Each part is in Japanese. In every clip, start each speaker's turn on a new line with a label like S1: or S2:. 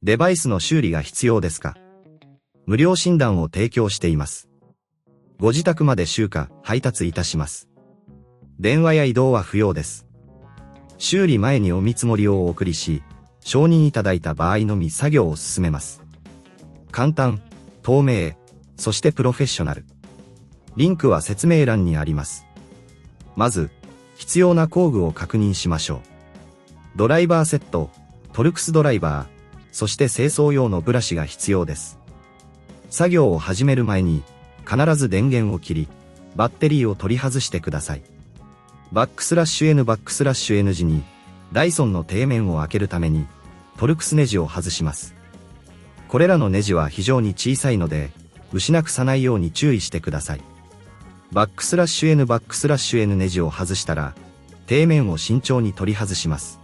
S1: デバイスの修理が必要ですか？無料診断を提供しています。ご自宅まで集荷、配達いたします。電話や移動は不要です。修理前にお見積もりをお送りし、承認いただいた場合のみ作業を進めます。簡単、透明、そしてプロフェッショナル。リンクは説明欄にあります。まず、必要な工具を確認しましょう。ドライバーセット、トルクスドライバー、そして清掃用のブラシが必要です。作業を始める前に、必ず電源を切り、バッテリーを取り外してください。バックスラッシュ N 時に、ダイソンの底面を開けるために、トルクスネジを外します。これらのネジは非常に小さいので、失くさないように注意してください。バックスラッシュ N ネジを外したら、底面を慎重に取り外します。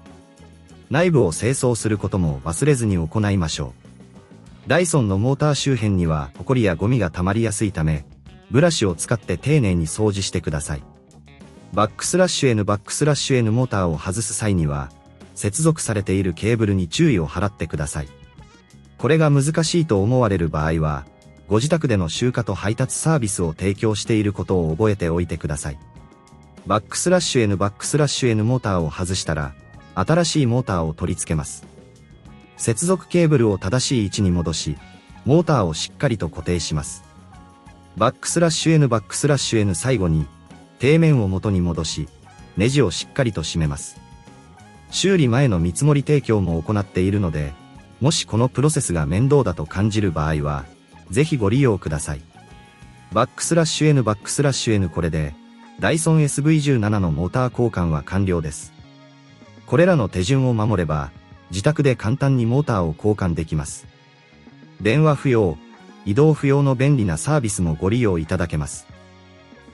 S1: 内部を清掃することも忘れずに行いましょう。ダイソンのモーター周辺にはホコリやゴミが溜まりやすいため、ブラシを使って丁寧に掃除してください。バックスラッシュ N モーターを外す際には、接続されているケーブルに注意を払ってください。これが難しいと思われる場合は、ご自宅での集荷と配達サービスを提供していることを覚えておいてください。バックスラッシュ N モーターを外したら、新しいモーターを取り付けます。接続ケーブルを正しい位置に戻し、モーターをしっかりと固定します。バックスラッシュ N 最後に、底面を元に戻し、ネジをしっかりと締めます。修理前の見積もり提供も行っているので、もしこのプロセスが面倒だと感じる場合は、ぜひご利用ください。バックスラッシュ N これで、ダイソン SV17 のモーター交換は完了です。これらの手順を守れば、自宅で簡単にモーターを交換できます。電話不要、移動不要の便利なサービスもご利用いただけます。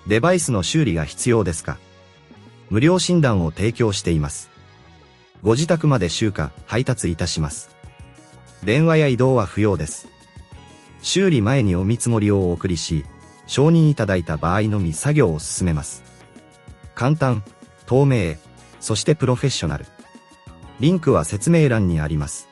S1: デバイスの修理が必要ですか？無料診断を提供しています。ご自宅まで集荷、配達いたします。電話や移動は不要です。修理前にお見積もりをお送りし、承認いただいた場合のみ作業を進めます。簡単、透明、そしてプロフェッショナル。リンクは説明欄にあります。